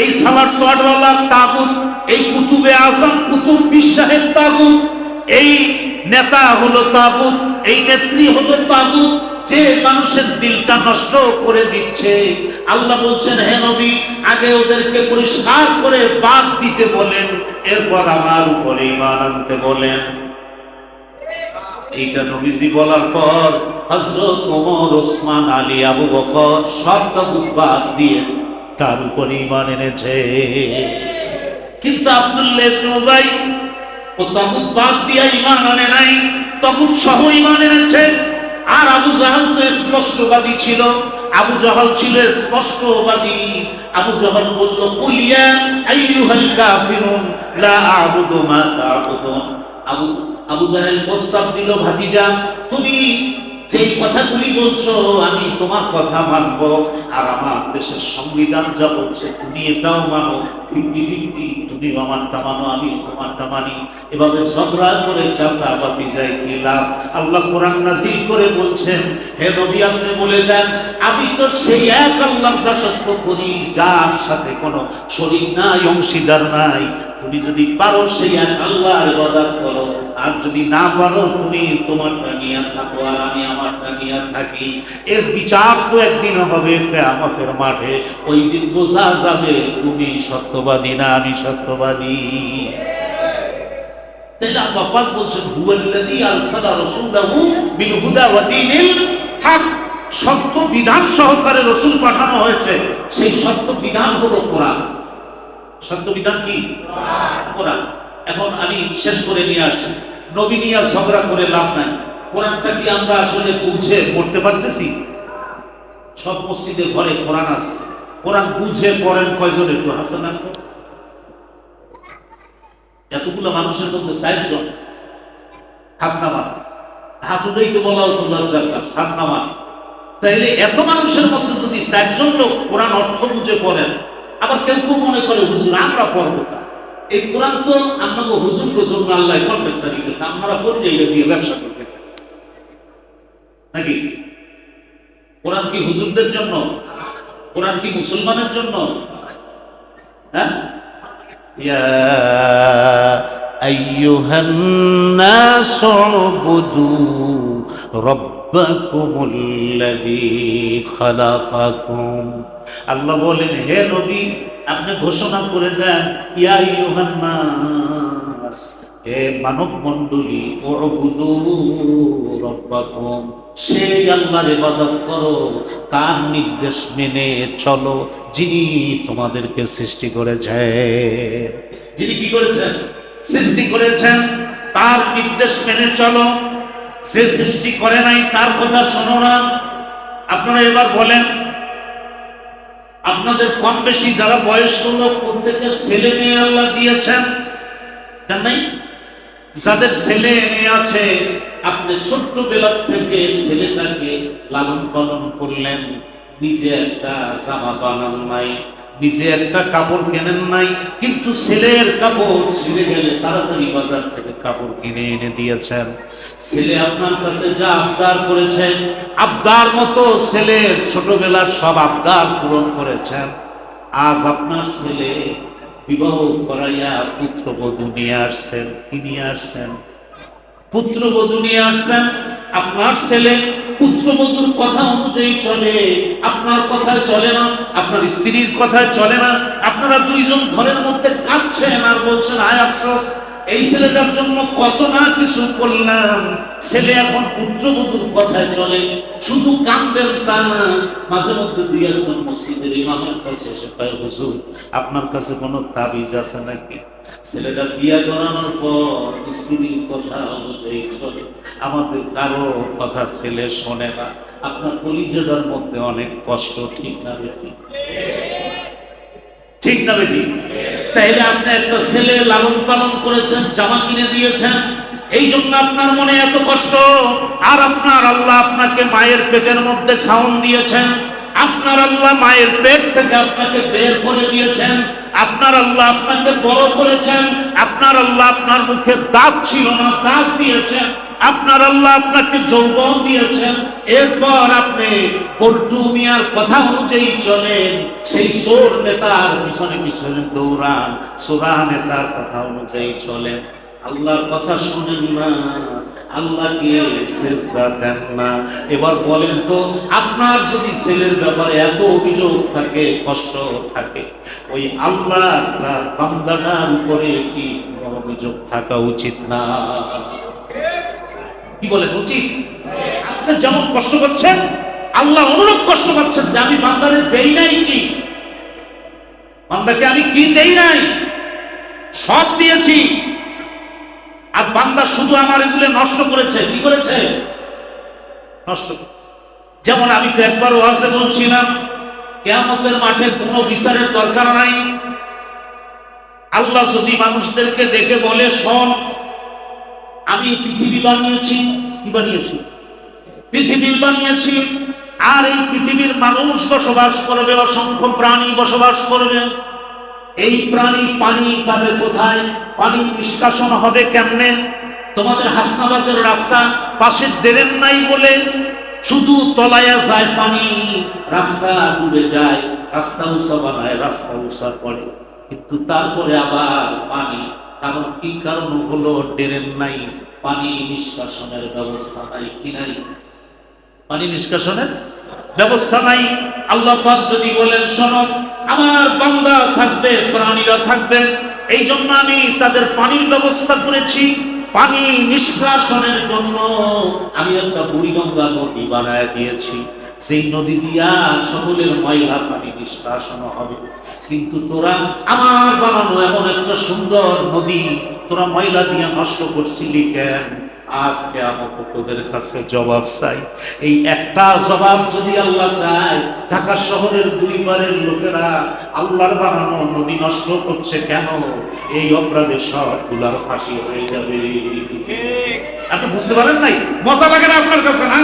Speaker 1: এই সালার সোয়াডওয়ালা তাগুত। এই কুতুবে আজম কুতুব পীর সাহেব তাগুত। এই নেতা হলো তাগুত। এই নেত্রী হলো তাগুত, যে মানুষের দিলটা নষ্ট করে দিচ্ছে। আল্লাহ বলছেন, হে নবী আগে ওদেরকে পরিষ্কার করে বাদ দিতে বলেন, এরপর আমার উপরে ঈমান আনতে বলেন। এইটা নবীজি বলার পর হযরত ওমর, ওসমান, আলী, আবু বকর সব তাগুত বাদ দিয়ে তার উপরে ঈমান এনেছে। কিন্তু আব্দুল্লাহ ইবনে উবাই ও তাগুত বাদ দিয়ে ঈমান আনে নাই, তাগুত সহ ঈমান এনেছে। আর আবু জাহাল তো স্পষ্টবাদী ছিল। আবু জাহাল ছিল স্পষ্টবাদী। আবু জাহাল বলল, কুল ইয়া আইয়ুহাল কাফিরুন লা আ'বুদু মা তা'বুদুন। আবু জাহেল প্রস্তাব দিল, ভাতিজা তুমি যেই কথাগুলি বলছো আমি তোমার কথা মানবো, আর আমার দেশের সংবিধান যা বলছে তুমি এটাও মানো, তুমি আমারটা মানো, আমি তোমারটা মানি। এভাবে ঝগড়া করে চাষাবাতি যায় কি লাভ? আল্লাহ কোরআন নাযিল করে বলছেন, হে নবী আপনি বলে দেন আমি তো সেই এক আল্লাহর দাসত্ব করি যার সাথে কোনো শরীক নাই, অংশীদার নাই। তুমি যদি পারো সেই এক আল্লাহর ইবাদত করো, আর যদি না পারো তুমি তোমারটা নিয়ে থাকো আর আমি আমারটা নিয়ে থাকি। এর বিচার তো একদিন হবে কিয়ামতের মাঠে। ওই দিন বোঝা যাবে তুমি সত্যবাদী না আমি সত্যবাদী। তাহলে আল্লাহ পাক বলছেন, হুয়াল্লাযী আরসালা রাসূলাহু বিল হুদা ওয়া দীনিল হক। সত্য বিধান সহকারে রাসূল পাঠানো হয়েছে। সেই সত্য বিধান হলো কোরআন। সত্য বিধান কি? কোরআন। এখন আমি শেষ করে নিয়ে আসছি, নবী নিয়ে ঝগড়া করে লাভ নাই। কোরআনটা কি আমরা আসলে বুঝে পড়তে পারতেছি? সব মসজিদের ঘরে কোরআন আছে। কোরআন বুঝে পড়েন কয়জন? একটু হাসান তো। এতগুলো মানুষের মধ্যে 4 জন হাত নামান। হাত উঠাইতে বলা হতো লজ্জার কাজ, হাত নামান। তাইলে এত মানুষের মধ্যে যদি 4 জন লোক কোরআন অর্থ বুঝে পড়েন, আবার কেউ কেউ মনে করে হুজুর আমরা পড়বো না। এই কোরআন তো আপনাকে হুজুর গোসল আল্লাহ কন্ট্রাক্টটা দিতেছে, আপনারা পড়লে এটা দিয়ে ব্যবসা করবেন নাকি? কোরআন কি হুজুরদের জন্য? কোরআন কি মুসলমানের জন্য? হ্যাঁ, ইয়া আইয়ুহান নাসু উবুদু রাব্বাকুমুল্লাযী খালাকাকুম। আল্লাহ বলেন, হে নবী, আপনি ঘোষণা করে দেন, ইয়া আইয়ুহান নাস, হে মানব মণ্ডলী, উবুদু রাব্বাকুম, সেই আল্লাহর ইবাদত করো, তার নির্দেশ মেনে চলো, যিনি তোমাদেরকে সৃষ্টি করেছেন। যিনি কি করেছেন? সৃষ্টি করেছেন। তার নির্দেশ মেনে চলো। সে সৃষ্টি করে নাই, তার কথা শোনো না। আপনারা এবার বলেন, আপনাদের কম বেশি যারা বয়স্ক লোক, প্রত্যেকের ছেলে মেয়ে আল্লাহ দিয়েছেন, জান নাই? যাদের ছেলে মেয়ে আছে, আপনি ছোট্টবেলা থেকে ছেলেটাকে লালন পালন করলেন, নিজে একটা জামা বানান নাই, নিজে একটা কাপড় কেনেন নাই, কিন্তু ছেলের কাপড় ছিঁড়ে গেলে তাড়াতাড়ি বাজার থেকে কাপড় কিনে এনে দিয়েছেন। ছেলে আপনার কাছে যা আবদার করেছেন, আবদার মতো ছেলের ছোটবেলার সব আবদার পূরণ করেছেন। আজ আপনার ছেলে বিবাহ করাইয়া পুত্রবধূ নিয়ে আসছেন। কি নিয়ে আসছেন? পুত্রবধূ নিয়ে আসছেন। আপনার ছেলে পুত্রবধূর কথা অনুযায়ী চলে, আপনার কথায় চলে না, আপনার স্ত্রীর কথায় চলে না। আপনারা দুইজন ঘরের মধ্যে কাঁদছেন আর বলছেন, হায় আফসোস, এই ছেলেটার জন্য কত না কিছু করলাম, ছেলে এখন পুত্রবধূর কথায় চলে। শুধু কান্দেন তা না, মাঝে মধ্যে দুই একজন মসজিদের ইমামের কাছে এসে কয়, হুজুর, আপনার কাছে কোনো তাবিজ আছে নাকি? ছেলেটা বিয়ে করানোর পর স্ত্রীর কথা অনুযায়ী চলে, আমাদের কারো কথা ছেলে শোনে না। আপনার কলিজাটার মধ্যে অনেক কষ্ট, ঠিক না বেটি? ঠিক না বেটি? তাইলে আপনি একটা ছেলে লালন পালন করেছেন, জামা কিনে দিয়েছেন, এই জন্য আপনার মনে এত কষ্ট। আর আপনার আল্লাহ আপনাকে মায়ের পেটের মধ্যে খাওন দিয়েছেন, আপনার আল্লাহ মায়ের পেট থেকে আপনাকে বের করে দিয়েছেন, আপনার আল্লাহ আপনাকে বড় করেছেন, আপনার আল্লাহ আপনার মুখে দাঁত ছিল না, দাঁত দিয়েছেন, আপনার আল্লাহ আপনাকে যৌবন দিয়েছেন। এরপর আপনি পল্টু মিয়ার কথা অনুযায়ী চলেন, সেই সোর নেতার পিছনে পিছনে দৌড়ান, সোরা নেতার কথা অনুযায়ী চলেন, আল্লাহর কথা শুনেন না, আল্লাহকে সেজদা দেন না। এবার বলেন তো, আপনার যদি ছেলের ব্যাপারে এত অভিযোগ থাকে, কষ্ট থাকে, ওই আল্লাহ তার বান্দাটার উপরে কি কোনো অভিযোগ থাকা উচিত না? কি বলেন, উচিত? আপনি যেমন কষ্ট করছেন, আল্লাহ অনুরূপ কষ্ট পাচ্ছেন যে আমি বান্দারে দেই নাই কি, বান্দাকে আমি কি দেই নাই? সব দিয়েছি, আর বান্দা শুধু আমার এগুলো নষ্ট করেছে। কি করেছে? নষ্ট। যেমন আমি তো একবার ওয়াজে বলছিলাম, কিয়ামতের মাঠে কোনো বিচারের দরকার নাই। আল্লাহ যদি মানুষদেরকে ডেকে বলে, শোন, আমি পৃথিবী বানিয়েছি। কি বানিয়েছি? পৃথিবী বানিয়েছি, আর এই পৃথিবীর মানুষ বসবাস করবে, অসংখ্য প্রাণী বসবাস করবে। এই প্রাণী পানি পাবে কোথায়? পানি নিষ্কাশন হবে কেমনে? তোমাদের হাসনাবাদের রাস্তা পাশে ড্রেন নাই বলে শুধু তলায়া যায় পানি, রাস্তা ডুবে যায়, রাস্তা উঁচা বানায়, রাস্তা উঁচা পড়ে, কিন্তু তারপরে আবার পানি। কারণ কি? কারণ হলো ড্রেন নাই, পানি নিষ্কাশনের ব্যবস্থা নাই। কি নাই? পানি নিষ্কাশনের ব্যবস্থা নাই। আল্লাহ পাক যদি বলেন, শোনো, আমার বান্দা থাকবে, প্রাণীরা থাকবে, এই জন্য আমি তাদের পানির ব্যবস্থা করেছি। পানি নিষ্কাশনের জন্য আমি একটা বুড়িগঙ্গা নদী বানায় দিয়েছি, সেই নদী দিয়া সকলের ময়লা পানি নিষ্কাশন হবে। কিন্তু তোরা আমার বানানো এমন একটা সুন্দর নদী তোরা ময়লা দিয়ে নষ্ট করছিলি কেন? আজকে আমাকে তোদের কাছে জবাব চাই। এই একটা জবাব যদি আল্লাহ চায়, ঢাকা শহরের দুই পারের লোকেরা আল্লাহর বানানো নদী নষ্ট করছে কেন, এই অপরাধে সবগুলার ফাঁসি হয়ে যাবে। আপনি বুঝতে পারেন নাই? মজা লাগে না আপনার কাছে? না,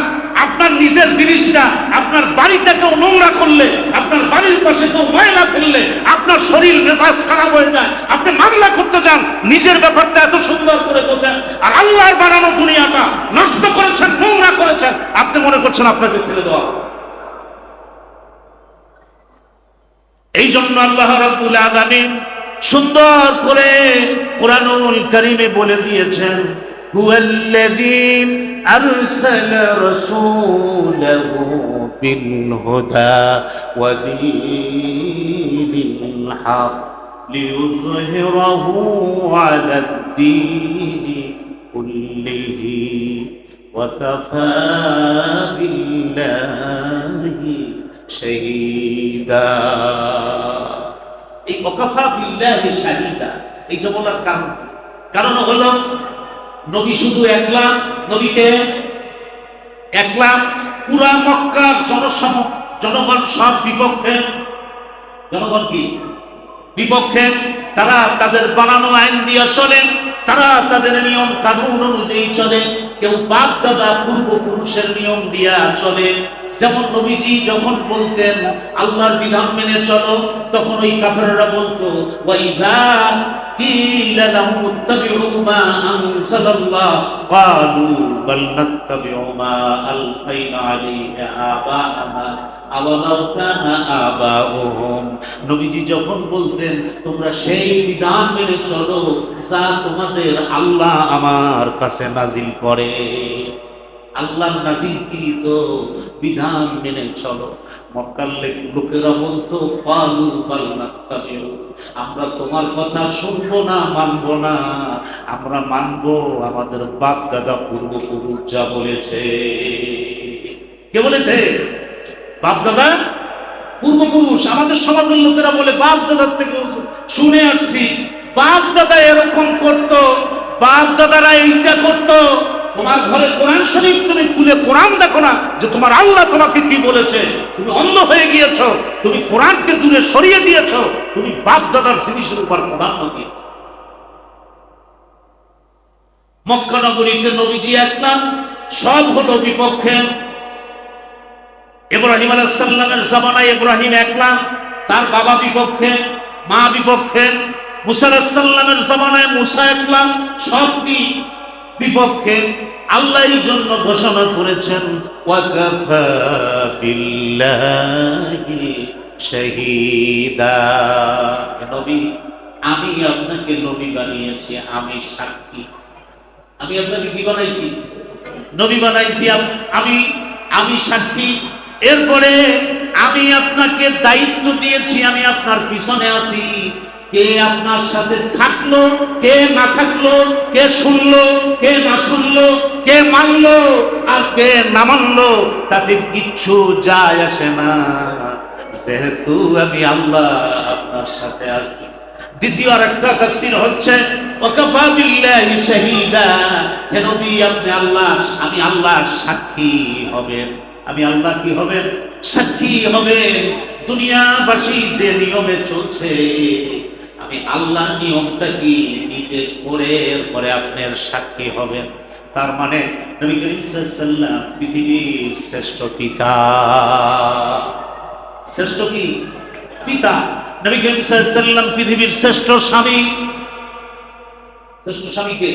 Speaker 1: আপনার নিজের জিনিসটা, আপনার বাড়িটা কেউ নোংরা করলে, আপনার বাড়ির পাশে কেউ ময়লা ফেললে, আপনার শরীর মেজাজ খারাপ হয়ে যায়, আপনি মামলা করতে চান, নিজের ব্যাপারটা এত সুন্দর করে করছেন, আর আল্লাহর বানানো দুনিয়াটা নষ্ট করেছেন, নোংরা করেছেন, আপনি মনে করছেন আপনাকে ছেড়ে দেওয়া। এই জন্য আল্লাহ রাব্বুল আলামিন সুন্দর করে কোরআনুল কারীমে বলে দিয়েছেন, هو الذي أرسل رسوله بالهدى ودين الحق ليظهره على الدين كله وكفى بالله شهيدا এই ওয়াকাফা বিল্লাহি শাহিদা এইটা বলার কারণ হলো নবী শুধু একলা নবীকে একলা পুরা মক্কার জনগণ সব বিপক্ষে জনগণ কি বিপক্ষে তারা তাদের বানানো আইন দিয়ে চলে তারা তাদের নিয়ম কানুন অনুযায়ী চলে কেউ বাপ দাদা পূর্বপুরুষের নিয়ম দিয়া চলে যেমন নবীজি যখন বলতেন আল্লাহর বিধান মেনে চলো তখন ওই কাফেররা বলতো ওয়াইজা কিলা লাহুম ইত্তাবিউ মা আনসালাল্লাহ ক্বালু বাল নাত্তাবিউ মা আলফাইনা আলাইহি আবাআনা আওয়ালাউ কানা আবাউহুম নবীজি যখন বলতেন তোমরা সেই বিধান মেনে চলো যা তোমাদের আল্লাহ আমার কাছে নাজিল করে আল্লাহর নাজিলকৃত বিধান মেনে চলো মক্কার লোকেরা বলতো ক্বালু বাল নাত্তাবিউ আমরা তোমার কথা শুনবো না মানবো না আমরা মানবো আমাদের বাপ দাদা পূর্বপুরুষ যা বলেছে কে বলেছে বাপ দাদা পূর্বপুরুষ আমাদের সমাজের লোকেরা বলে বাপ দাদার থেকে শুনে আসছি বাপ দাদা এরকম করতো বাপ দাদারা এইটা করতো তোমার ঘরে কোরআন শরীফ তুমি খুলে কোরআন দেখো না যে তোমার আল্লাহ তোমাকে কি বলেছে তুমি অন্ধ হয়ে গিয়েছো তুমি কোরআনকে দূরে সরিয়ে দিয়েছো তুমি বাপ দাদার জিনিসের উপর প্রাধান্য দিয়েছো মক্কা নগরীতে নবীজি একলা সব হলো বিপক্ষে ইব্রাহিম আলাইহিস সালামের জামানায় ইব্রাহিম একলা তার বাবা বিপক্ষে মা বিপক্ষে মুসা আলাইহিস সালামের জামানায় মুসা একলা সব বিপক্ষে আল্লাহ এই জন্য ঘোষণা করেছেন ওয়াকাফা বিল্লাহি শাহীদা নবী আমি আপনাকে নবী বানিয়েছি আমি সাক্ষী আমি আপনাকে কি বানাইছি নবী বানাইছি আমি সাক্ষী এরপরে আমি আপনাকে দায়িত্ব দিয়েছি আমি আপনার পিছনে আছি কে আপনার সাথে থাকলো কে না থাকলো কে শুনলো কে না শুনলো কে মানলো আর কে না মানলো তাতে কিচ্ছু যায় আসে না যেহেতু আমি আল্লাহ আপনার সাথে আছি দ্বিতীয় আরেকটা তাফসীর হচ্ছে ওয়াকাফা বিল্লাহি শাহীদা হে নবী আপনি আল্লাহ আমি আল্লাহ সাক্ষী হবেন আমি আল্লাহ কি হবেন সাক্ষী হবেন দুনিয়াবাসী যে নিয়মে চলছে আমি আল্লাহর নিয়মটা কি নিজে করে এরপরে আপনার সাক্ষী হবেন তার মানে নবী করিম সাল্লাল্লাহু আলাইহি ওয়াসাল্লাম পৃথিবীর শ্রেষ্ঠ পিতা শ্রেষ্ঠ কি পিতা নবী করিম সাল্লাল্লাহু আলাইহি ওয়াসাল্লাম পৃথিবীর শ্রেষ্ঠ স্বামী কে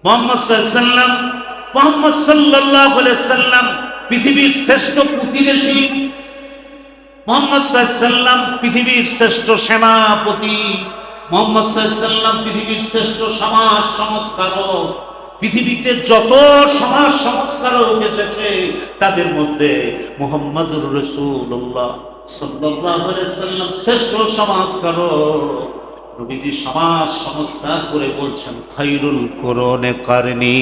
Speaker 1: মুহাম্মদ সাল্লাল্লাহু আলাইহি ওয়াসাল্লাম পৃথিবীর শ্রেষ্ঠ প্রতিবেশী মুহাম্মদ সাল্লাল্লাহু আলাইহি ওয়াসাল্লাম পৃথিবীর শ্রেষ্ঠ সেনাপতি মুহাম্মদ সাল্লাল্লাহু আলাইহি ওয়াসাল্লাম পৃথিবীর শ্রেষ্ঠ সমাজ সংস্কারক পৃথিবীতে যত সমাজ সংস্কারক এসেছে তাদের মধ্যে মুহাম্মদুর রাসূলুল্লাহ সাল্লাল্লাহু আলাইহি ওয়াসাল্লাম শ্রেষ্ঠ সমাজকারক নবীজি সমাজ সংস্কার করে বলছেন খায়রুল কুরুনে কারনি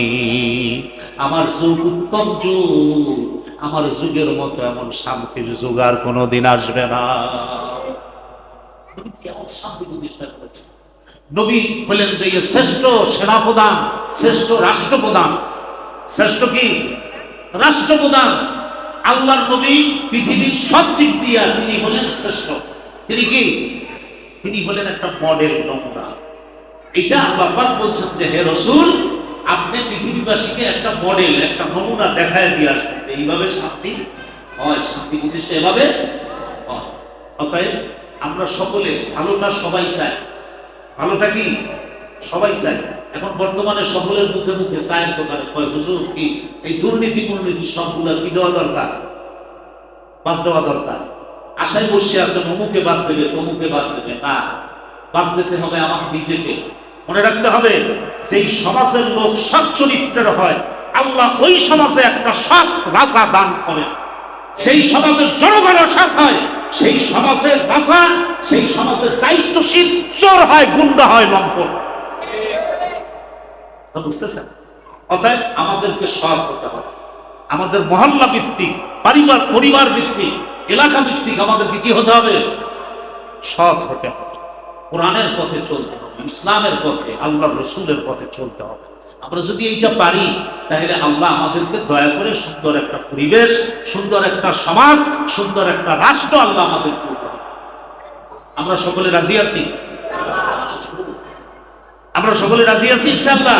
Speaker 1: আমার যুগ উত্তম যুগ আমার যুগের মতো এমন শান্তির যুগ আর কোনোদিন আসবে না কেমন শান্তি প্রতিষ্ঠা করেছে নবী হলেন যে শ্রেষ্ঠ সেনাপ্রধান শ্রেষ্ঠ রাষ্ট্রপ্রধান শ্রেষ্ঠ কি রাষ্ট্রপ্রধান আল্লাহর নবী পৃথিবীর সব দিক দিয়ে তিনি হলেন শ্রেষ্ঠ তিনি কি তিনি হলেন একটা মডেল নমুনা এটা আল্লাহ পাক বলছেন যে হে রাসূল আপনি পৃথিবীবাসীকে একটা মডেল একটা নমুনা দেখায় দিয়ে আসবেন এইভাবে শান্তি হয় শান্তি জিনিসটা এভাবে হয় অতএব আমরা সকলে ভালোটা সবাই চাই ভালোটা কি সবাই চাই এখন বর্তমানে সকলের মুখে মুখে চায়ের দোকানে কয় হুজুর কি এই দুর্নীতি সবগুলা কি দেওয়া দরকার বাদ দেওয়া দরকার আশায় বসে আছেন অমুকে বাদ দেবে তমুকে বাদ দেবে না বাদ দিতে হবে আমার নিজেকে মনে রাখতে হবে, যেই সমাজের লোক সৎ চরিত্রের হয়, আল্লাহ ওই সমাজে একটা সৎ রাজা দান করেন। সেই সমাজের জনগণের সৎ হয়, সেই সমাজের রাজা, সেই সমাজের দায়িত্বশীল চোর হয়, গুন্ডা হয়, লম্পট। বুঝতেছেন? অতএব আমাদেরকে সৎ হতে হবে। আমাদের মহল্লা ভিত্তিক, পরিবার ভিত্তিক, এলাকা ভিত্তিক আমাদেরকে কি হতে হবে? সৎ হতে হবে। কোরআনের পথে চলতে হবে, ইসলামের পথে, আল্লাহর রসুলের পথে চলতে হবে। আমরা যদি এইটা পারি, তাহলে আল্লাহ আমাদেরকে দয়া করে সুন্দর একটা পরিবেশ, সুন্দর একটা সমাজ, সুন্দর একটা রাষ্ট্র আল্লাহ আমাদেরকে উপহার দেবেন। আমরা সকলে রাজি আছি? আমরা সকলে রাজি আছি ইনশাআল্লাহ?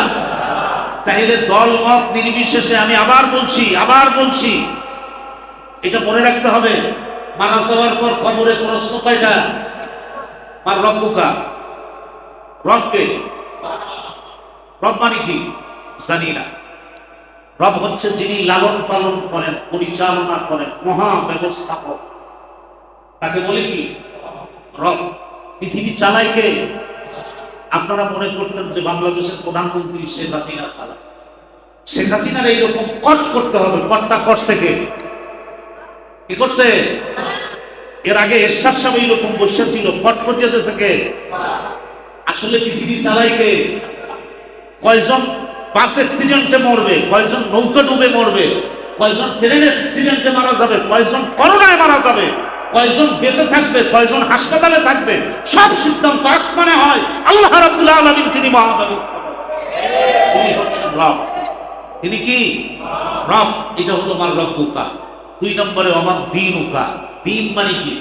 Speaker 1: তাহলে দল মত নির্বিশেষে আমি আবার বলছি, এটা মনে রাখতে হবে, মারা যাওয়ার পর কবরে প্রশ্ন কয়টা? আর রব্বুকা, রবকে, রব মানে কি জানি না। রব হচ্ছে যিনি লালন পালন করেন, পরিচালনা করেন, মহা ব্যবস্থাপক, তাকে বলে কি রব। পৃথিবী চালায় কে? আপনারা মনে করতেন যে বাংলাদেশের প্রধানমন্ত্রী শেখ হাসিনা চালায়। শেখ হাসিনার এইরকম কট করতে হবে, কটটা করছে কে? কি করছে? এর আগে এরশাদ সাহেব এইরকম বসে ছিল, কট করে দিয়েছে কে? আসলে পৃথিবী চালায় কে? কয়জন বাস অ্যাক্সিডেন্টে মরবে, কয়জন নৌকা ডুবে মরবে, কয়জন ট্রেন অ্যাক্সিডেন্টে মারা যাবে, কয়জন করোনায় মারা যাবে, কয়জন বেঁচে থাকবে, কয়জন হাসপাতালে থাকবে, সব সিদ্ধান্ত আসমানে হয়। আল্লাহ রাব্বুল আলামিন তিনি মহাব্যবস্থাপক, তিনি হচ্ছেন রব। তিনি কি রব? এটা হলো আমার রব্বুকা। 2 নম্বরে আমার দীনুকা। দিন মানে কি?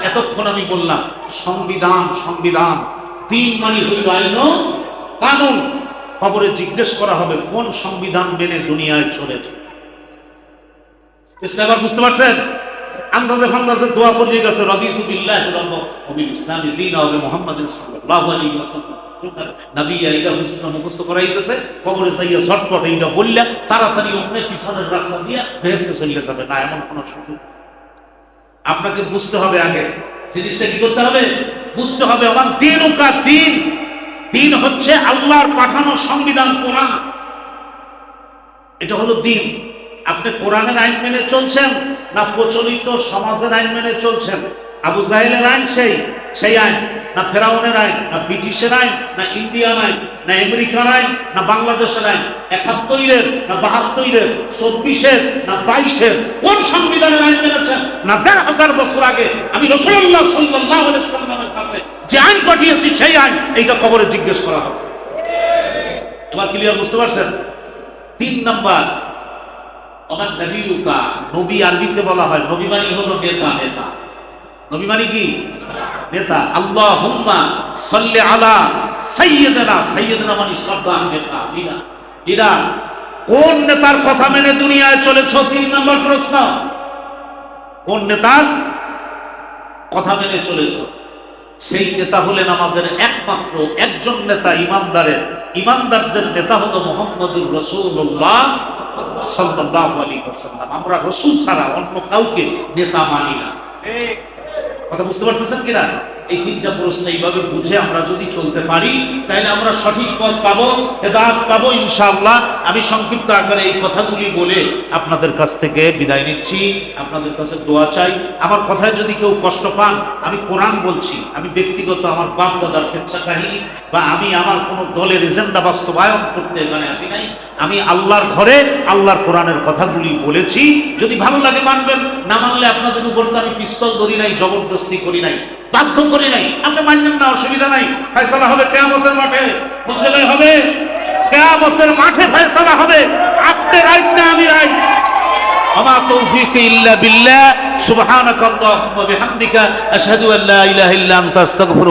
Speaker 1: এতক্ষণ আমি বললাম সংবিধান। দিন মানে হইল আইন, কানুন। খবরে জিজ্ঞেস করা হবে কোন সংবিধান মেনে দুনিয়ায় চলেছে। এবার বুঝতে পারছেন? আন্দাজে ফান্দাজে দোয়া পড়িয়ে গেছে, রাদিতু বিল্লাহি রাব্বান ওয়া বিল ইসলামি দীনান ওয়া মুহাম্মাদিন সাল্লাল্লাহু আলাইহি ওয়াসাল্লাম। নবী এইটা হুজুর মুখস্থ করাইতেছে, কবরে যাইয়া ঝটপট এইটা বললা, তাড়াতাড়ি অন্য পিছনের রাস্তা দিয়া বেহেশতে চলে যাবে না, এমন কোন সুযোগ। আপনাকে বুঝতে হবে, আগে জিনিসটা কি করতে হবে? বুঝতে হবে। আমার দীনুকা, দিন হচ্ছে আল্লাহর পাঠানো সংবিধান, কোরআন। এটা হলো দিন। আপনি কোরআনের আইন মেনে চলছেন না প্রচলিত সমাজের আইন মেনে চলছেন? আবু জাহেলের আইন সেই আইন, না ফেরাউনের আইন, না ব্রিটিশের আইন, না ইন্ডিয়ান আইন, না আমেরিকার আইন, না বাংলাদেশের আইন? 71-এর না 72-এর, 24-এর না 22-এর? কোন সংবিধানের আইন মেনেছেন? না 1000 বছর আগে আমি রাসূলুল্লাহ সাল্লাল্লাহু আলাইহি ওয়াসাল্লামের কাছে যে আইন পাঠিয়েছি সেই আইন, এইটা কবরে জিজ্ঞেস করা হবে। এবার ক্লিয়ার বুঝতে পারছেন? 3 নাম্বার, আমার নবীউকা। নবী আরবিতে বলা হয়, নবী মানে হলো নেতা। নবী মানে কি? নেতা। আল্লাহুম্মা সাল্লি আলা সাইয়্যিদিনা মানে সর্দার নেতা, লিডার। কোন নেতার কথা মেনে দুনিয়ায় চলেছ? 3 নম্বর প্রশ্ন, কোন নেতার কথা মেনে চলেছ? সেই নেতা হলেন আমাদের একমাত্র একজন নেতা, ইমানদারদের নেতা হলো মুহাম্মদুর রাসূলুল্লাহ সাল্লাল্লাহু আলাইহি ওয়াসাল্লাম। আমরা রাসূল ছাড়া অন্য কাউকে নেতা মানি না। কথা বুঝতে পারতেছেন কিনা? এই 3টা প্রশ্ন এইভাবে বুঝে আমরা যদি চলতে পারি, তাহলে আমরা সঠিক পথ পাবো, হেদায়েত পাবো ইনশাআল্লাহ। আমি সংক্ষিপ্ত আকারে এই কথাগুলি বলে আপনাদের কাছ থেকে বিদায় নিচ্ছি। আপনাদের কাছে দোয়া চাই। আমার কথায় যদি কেউ কষ্ট পান, আমি কোরআন বলছি, আমি ব্যক্তিগত আমার বাপ দাদার কেচ্ছা কাহিনী বা আমি আমার কোনো দলের এজেন্ডা বাস্তবায়ন করতে এখানে আসি নাই। আমি আল্লাহর ঘরে আল্লাহর কোরআনের কথাগুলি বলেছি। যদি ভালো লাগে মানবেন, না মানলে আপনাদের উপর তো আমি পিস্তল ধরি নাই, জবরদস্তি করি নাই, বাধ্য করি নাই। আপনি মানবেন না, অসুবিধা নাই। ফয়সালা হবে কিয়ামতের মাঠে, বুঝলে হবে কিয়ামতের মাঠে ফয়সালা হবে। আপনি রাইট না আমি রাইট। ওমা তৌফিক ইল্লা বিল্লাহ। সুবহানাকাল্লাহুম্মা বিহামদিকা আশহাদু আল্লা ইলাহা ইল্লা আনতা আস্তাগফিরুকা।